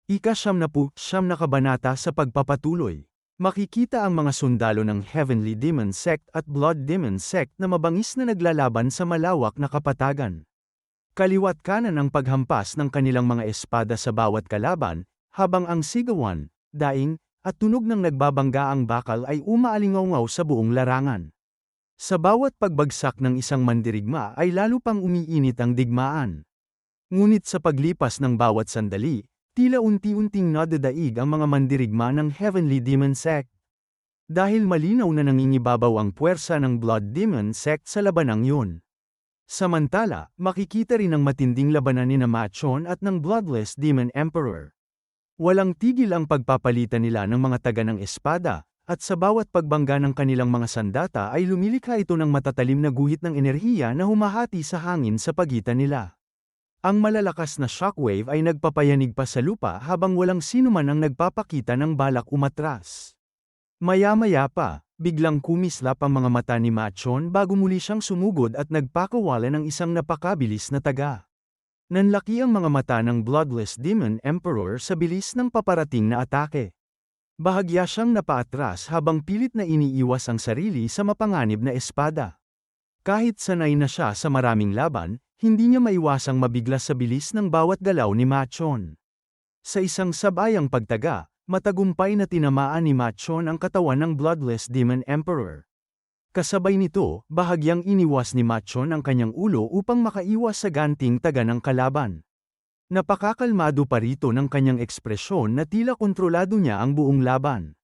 Ika-siyam na kabanata sa pagpapatuloy. Makikita ang mga sundalo ng Heavenly Demon Sect at Blood Demon Sect na mabangis na naglalaban sa malawak na kapatagan. Kaliwat kanan ang paghampas ng kanilang mga espada sa bawat kalaban, habang ang sigawan, daing, at tunog ng nagbabanggaang bakal ay umaalingaw sa buong larangan. Sa bawat pagbagsak ng isang mandirigma ay lalo pang umiinit ang digmaan. Ngunit sa paglipas ng bawat sandali, tila unti-unting nadadaig ang mga mandirigma ng Heavenly Demon Sect. Dahil malinaw na nangingibabaw ang puwersa ng Blood Demon Sect sa labanang yun. Samantala, makikita rin ang matinding labanan ni Machon at ng Bloodless Demon Emperor. Walang tigil ang pagpapalitan nila ng mga taga ng espada, at sa bawat pagbangga ng kanilang mga sandata ay lumilikha ito ng matatalim na guhit ng enerhiya na humahati sa hangin sa pagitan nila. Ang malalakas na shockwave ay nagpapayanig pa sa lupa habang walang sinuman ang nagpapakita ng balak umatras. Maya-maya pa, biglang kumislap ang mga mata ni Machon bago muli siyang sumugod at nagpakawala ng isang napakabilis na taga. Nanlaki ang mga mata ng Bloodless Demon Emperor sa bilis ng paparating na atake. Bahagya siyang napaatras habang pilit na iniiwas ang sarili sa mapanganib na espada. Kahit sanay na siya sa maraming laban, hindi niya maiwasang mabigla sa bilis ng bawat galaw ni Machon. Sa isang sabayang pagtaga, matagumpay na tinamaan ni Machon ang katawan ng Bloodless Demon Emperor. Kasabay nito, bahagyang iniwas ni Machon ang kanyang ulo upang makaiwas sa ganting taga ng kalaban. Napakakalmado pa rito ng kanyang ekspresyon na tila kontrolado niya ang buong laban.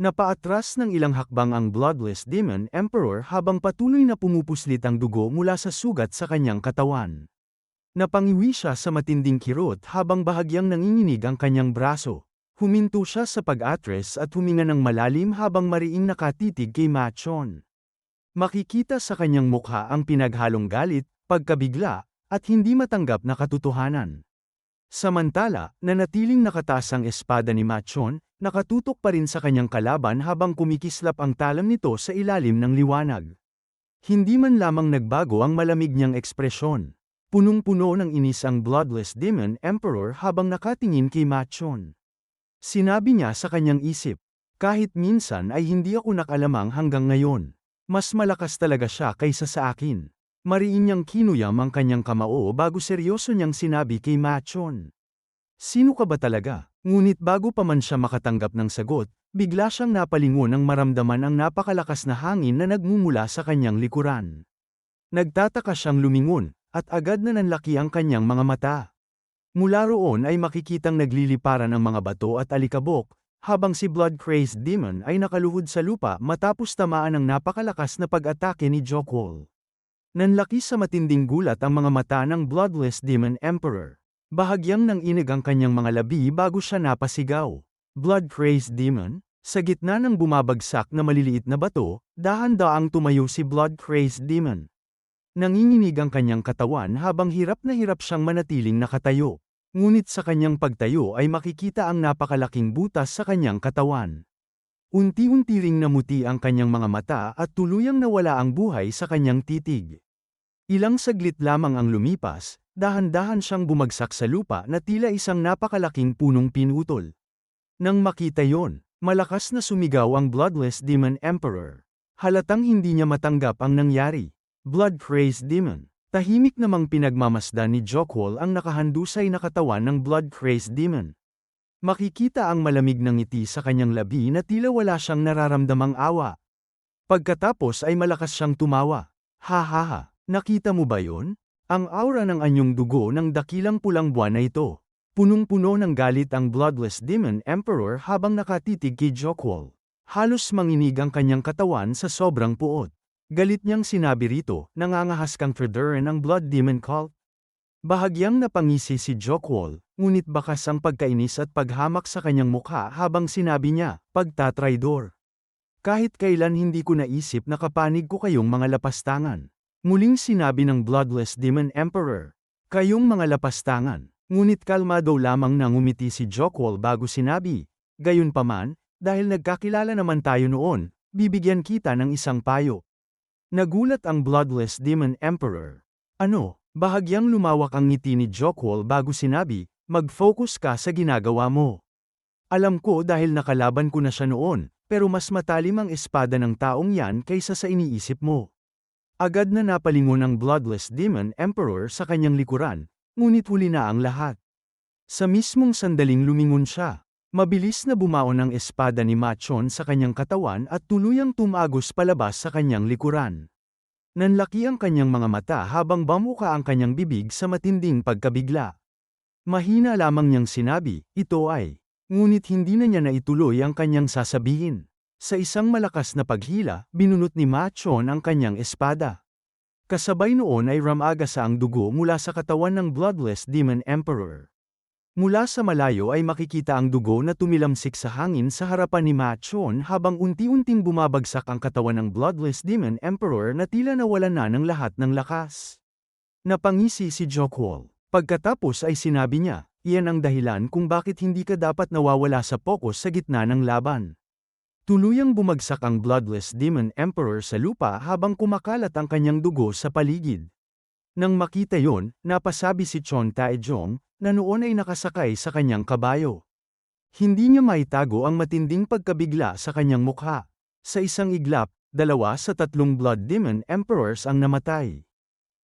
Napaatras ng ilang hakbang ang Bloodless Demon Emperor habang patuloy na pumupuslit ang dugo mula sa sugat sa kanyang katawan. Napangiwi siya sa matinding kirot habang bahagyang nanginginig ang kanyang braso. Huminto siya sa pag-atres at huminga ng malalim habang mariing nakatitig kay Machon. Makikita sa kanyang mukha ang pinaghalong galit, pagkabigla, at hindi matanggap na katotohanan. Samantala, nanatiling nakataas ang espada ni Machon, nakatutok pa rin sa kanyang kalaban habang kumikislap ang talam nito sa ilalim ng liwanag. Hindi man lamang nagbago ang malamig niyang ekspresyon. Punong-puno ng inis ang Bloodless Demon Emperor habang nakatingin kay Machon. Sinabi niya sa kanyang isip, kahit minsan ay hindi ako nakalamang hanggang ngayon. Mas malakas talaga siya kaysa sa akin. Mariin niyang kinuyam ang kanyang kamao bago seryoso niyang sinabi kay Machon. Sino ka ba talaga? Ngunit bago pa man siya makatanggap ng sagot, bigla siyang napalingon nang maramdaman ang napakalakas na hangin na nagmumula sa kanyang likuran. Nagtataka siyang lumingon, at agad na nanlaki ang kanyang mga mata. Mula roon ay makikitang nagliliparan ang mga bato at alikabok, habang si Blood-Crazed Demon ay nakaluhod sa lupa matapos tamaan ng napakalakas na pag-atake ni Jokwol. Nanlaki sa matinding gulat ang mga mata ng Bloodless Demon Emperor. Bahagyang nanginig ang kanyang mga labi bago siya napasigaw. Blood-Crazed Demon? Sa gitna ng bumabagsak na maliliit na bato, dahan-daang tumayo si Blood-Crazed Demon. Nanginginig ang kanyang katawan habang hirap na hirap siyang manatiling nakatayo. Ngunit sa kanyang pagtayo ay makikita ang napakalaking butas sa kanyang katawan. Unti-unti ring namuti ang kanyang mga mata at tuluyang nawala ang buhay sa kanyang titig. Ilang saglit lamang ang lumipas, dahan-dahan siyang bumagsak sa lupa na tila isang napakalaking punong pinutol. Nang makita yon, malakas na sumigaw ang Bloodless Demon Emperor. Halatang hindi niya matanggap ang nangyari. Blood-Crazed Demon. Tahimik namang pinagmamasdan ni Jokwol ang nakahandusay na katawan ng Blood-Crazed Demon. Makikita ang malamig ng ngiti sa kanyang labi na tila wala siyang nararamdamang awa. Pagkatapos ay malakas siyang tumawa. Ha ha ha, nakita mo ba yon? Ang aura ng anyong dugo ng dakilang pulang buwan na ito. Punong-puno ng galit ang Bloodless Demon Emperor habang nakatitig kay Jokwol. Halos manginig ang kanyang katawan sa sobrang puot. Galit niyang sinabi rito, nangangahas kang traduran ng Blood Demon Cult. Bahagyang napangisi si Jokwol, ngunit bakas ang pagkainis at paghamak sa kanyang mukha habang sinabi niya, pagtatraidor. Kahit kailan hindi ko naisip na kapanig ko kayong mga lapastangan. Muling sinabi ng Bloodless Demon Emperor, kayong mga lapastangan. Ngunit kalmado lamang nang umiti si Jokwol bago sinabi, gayunpaman, dahil nagkakilala naman tayo noon, bibigyan kita ng isang payo. Nagulat ang Bloodless Demon Emperor. Ano? Bahagyang lumawak ang ngiti ni Jokwol bago sinabi, Mag-focus ka sa ginagawa mo. Alam ko dahil nakalaban ko na siya noon, pero mas matalim ang espada ng taong yan kaysa sa iniisip mo. Agad na napalingon ang Bloodless Demon Emperor sa kanyang likuran, ngunit huli na ang lahat. Sa mismong sandaling lumingon siya. Mabilis na bumaon ang espada ni Machon sa kanyang katawan at tuluyang tumagos palabas sa kanyang likuran. Nanlaki ang kanyang mga mata habang bamuka ang kanyang bibig sa matinding pagkabigla. Mahina lamang niyang sinabi, ito ay. Ngunit hindi na niya naituloy ang kanyang sasabihin. Sa isang malakas na paghila, binunot ni Machon ang kanyang espada. Kasabay noon ay ramagasa ang dugo mula sa katawan ng Bloodless Demon Emperor. Mula sa malayo ay makikita ang dugo na tumilamsik sa hangin sa harapan ni Machon habang unti-unting bumabagsak ang katawan ng Bloodless Demon Emperor na tila nawalan na ng lahat ng lakas. Napangisi si Jokwol. Pagkatapos ay sinabi niya, iyan ang dahilan kung bakit hindi ka dapat nawawala sa pokus sa gitna ng laban. Tuluyang bumagsak ang Bloodless Demon Emperor sa lupa habang kumakalat ang kanyang dugo sa paligid. Nang makita yon, napasabi si Chon Taejong, na noon ay nakasakay sa kanyang kabayo. Hindi niya maitago ang matinding pagkabigla sa kanyang mukha. Sa isang iglap, 2 sa 3 Blood Demon Emperors ang namatay.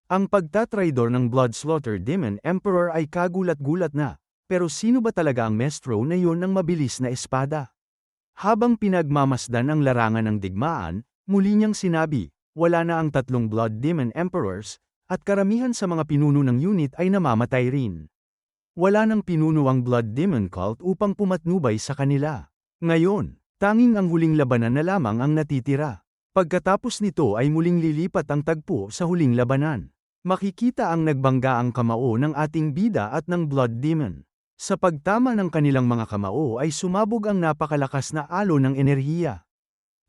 Ang pagtatraidor ng Blood Slaughter Demon Emperor ay kagulat-gulat na, pero sino ba talaga ang Mestro na yon ng mabilis na espada? Habang pinagmamasdan ang larangan ng digmaan, muli niyang sinabi, wala na ang 3 Blood Demon Emperors, at karamihan sa mga pinuno ng unit ay namamatay rin. Wala nang pinuno ang Blood Demon Cult upang pumatnubay sa kanila. Ngayon, tanging ang huling labanan na lamang ang natitira. Pagkatapos nito ay muling lilipat ang tagpo sa huling labanan. Makikita ang nagbanggaang kamao ng ating bida at ng Blood Demon. Sa pagtama ng kanilang mga kamao ay sumabog ang napakalakas na alon ng enerhiya.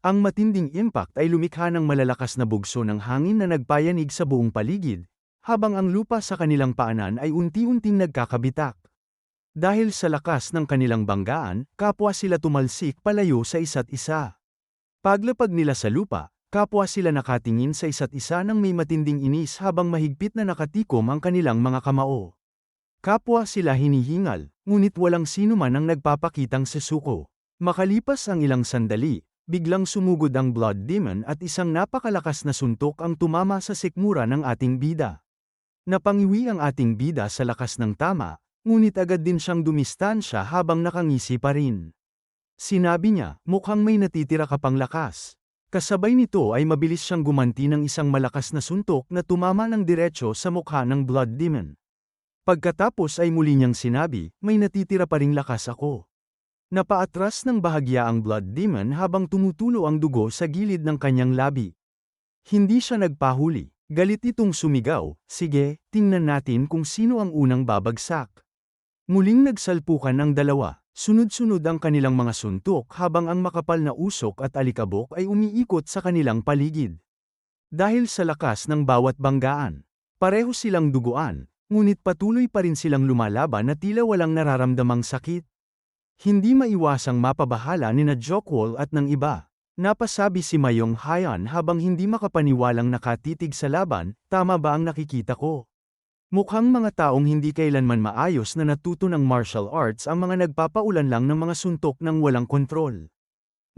Ang matinding impact ay lumikha ng malalakas na bugso ng hangin na nagpayanig sa buong paligid, habang ang lupa sa kanilang paanan ay unti-unting nagkakabitak. Dahil sa lakas ng kanilang banggaan, kapwa sila tumalsik palayo sa isa't isa. Paglapag nila sa lupa, kapwa sila nakatingin sa isa't isa ng may matinding inis habang mahigpit na nakatikom ang kanilang mga kamao. Kapwa sila hinihingal, ngunit walang sino man ang nagpapakitang sesuko. Makalipas ang ilang sandali, biglang sumugod ang Blood Demon at isang napakalakas na suntok ang tumama sa sikmura ng ating bida. Napangiwi ang ating bida sa lakas ng tama, ngunit agad din siyang dumistansya habang nakangisi pa rin. Sinabi niya, mukhang may natitira ka pang lakas. Kasabay nito ay mabilis siyang gumanti ng isang malakas na suntok na tumama ng diretso sa mukha ng Blood Demon. Pagkatapos ay muli niyang sinabi, may natitira pa ring lakas ako. Napaatras ng bahagya ang Blood Demon habang tumutulo ang dugo sa gilid ng kanyang labi. Hindi siya nagpahuli. Galit itong sumigaw, sige, tingnan natin kung sino ang unang babagsak. Muling nagsalpukan ang dalawa, sunod-sunod ang kanilang mga suntok habang ang makapal na usok at alikabok ay umiikot sa kanilang paligid. Dahil sa lakas ng bawat banggaan, pareho silang duguan, ngunit patuloy pa rin silang lumalaban na tila walang nararamdamang sakit. Hindi maiwasang mapabahala ni na Jokwol at ng iba. Napasabi si Mayong Hayan habang hindi makapaniwalang nakatitig sa laban, tama ba ang nakikita ko? Mukhang mga taong hindi kailanman maayos na natuto ng martial arts ang mga nagpapaulan lang ng mga suntok ng walang kontrol.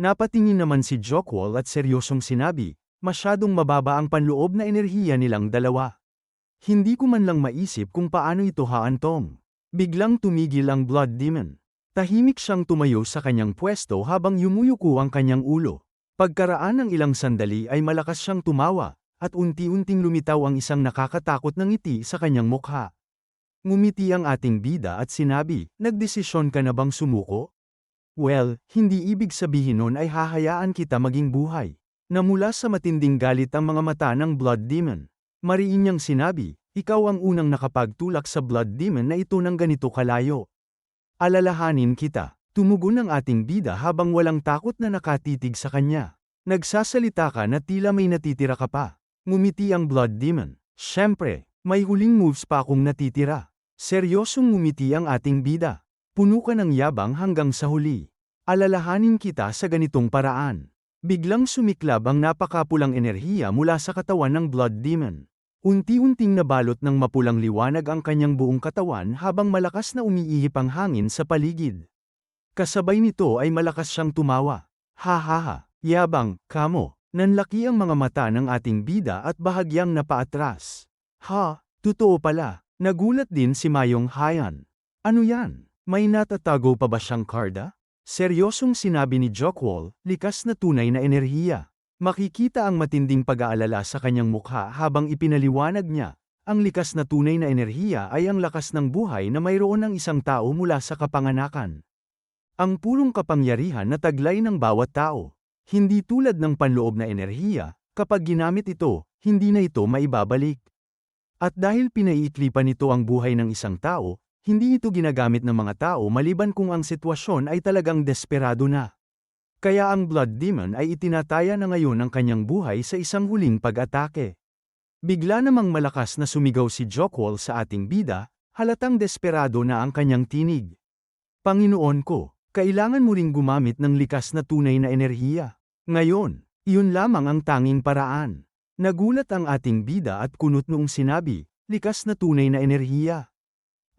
Napatingin naman si Jokwol at seryosong sinabi, masyadong mababa ang panloob na enerhiya nilang dalawa. Hindi ko man lang maisip kung paano ito haantong. Biglang tumigil ang Blood Demon. Tahimik siyang tumayo sa kanyang pwesto habang yumuyuko ang kanyang ulo. Pagkaraan ng ilang sandali ay malakas siyang tumawa, at unti-unting lumitaw ang isang nakakatakot na ngiti sa kanyang mukha. Ngumiti ang ating bida at sinabi, nagdesisyon ka na bang sumuko? Well, hindi ibig sabihin nun ay hahayaan kita maging buhay. Namula sa matinding galit ang mga mata ng Blood Demon. Mariin niyang sinabi, ikaw ang unang nakapagtulak sa Blood Demon na ito ng ganito kalayo. Alalahanin kita. Tumugon ang ating bida habang walang takot na nakatitig sa kanya. Nagsasalita ka na tila may natitira ka pa. Ngumiti ang Blood Demon. Siyempre, may huling moves pa akong natitira. Seryosong ngumiti ang ating bida. Puno ka ng yabang hanggang sa huli. Alalahanin kita sa ganitong paraan. Biglang sumiklab ang napakapulang enerhiya mula sa katawan ng Blood Demon. Unti-unting nabalot ng mapulang liwanag ang kanyang buong katawan habang malakas na umiihip ang hangin sa paligid. Kasabay nito ay malakas siyang tumawa. Ha ha ha, yabang, kamo. Nanlaki ang mga mata ng ating bida at bahagyang napaatras. Ha, totoo pala. Nagulat din si Mayong Hayan. Ano yan? May natatago pa ba siyang karda? Seryosong sinabi ni Jockwall, likas na tunay na enerhiya. Makikita ang matinding pag-aalala sa kanyang mukha habang ipinaliwanag niya. Ang likas na tunay na enerhiya ay ang lakas ng buhay na mayroon ng isang tao mula sa kapanganakan. Ang purong kapangyarihan na taglay ng bawat tao. Hindi tulad ng panloob na enerhiya, kapag ginamit ito, hindi na ito maibabalik. At dahil pinaiikli pa nito ang buhay ng isang tao, hindi ito ginagamit ng mga tao maliban kung ang sitwasyon ay talagang desperado na. Kaya ang Blood Demon ay itinataya na ngayon ang kanyang buhay sa isang huling pag-atake. Bigla namang malakas na sumigaw si Jockwall sa ating bida, halatang desperado na ang kanyang tinig. Panginoon ko, kailangan mo ring gumamit ng likas na tunay na enerhiya. Ngayon, iyon lamang ang tanging paraan. Nagulat ang ating bida at kunot noong sinabi, likas na tunay na enerhiya.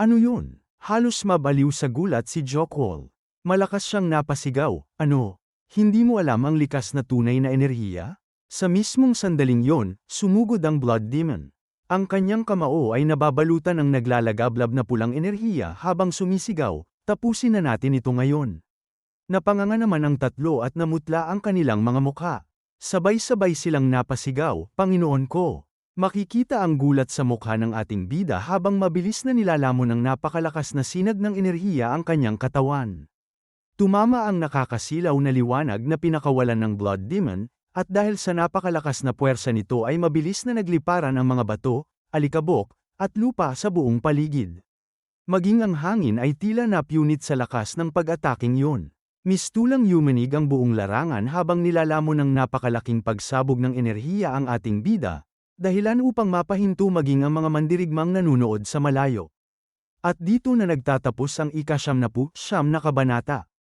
Ano yun? Halos mabaliw sa gulat si Jockwall. Malakas siyang napasigaw, ano? Hindi mo alam ang likas na tunay na enerhiya? Sa mismong sandaling yon, sumugod ang Blood Demon. Ang kanyang kamao ay nababalutan ng naglalagablab na pulang enerhiya habang sumisigaw, tapusin na natin ito ngayon. Napanganga naman ang tatlo at namutla ang kanilang mga mukha. Sabay-sabay silang napasigaw, Panginoon ko. Makikita ang gulat sa mukha ng ating bida habang mabilis na nilalamon ng napakalakas na sinag ng enerhiya ang kanyang katawan. Tumama ang nakakasilaw na liwanag na pinakawalan ng Blood Demon, at dahil sa napakalakas na puwersa nito ay mabilis na nagliparan ang mga bato, alikabok, at lupa sa buong paligid. Maging ang hangin ay tila napunit sa lakas ng pag-ataking yun. Mistulang yumanig ang buong larangan habang nilalamon ng napakalaking pagsabog ng enerhiya ang ating bida, dahilan upang mapahinto maging ang mga mandirigmang nanunood sa malayo. At dito na nagtatapos ang ika-siyam na kabanata.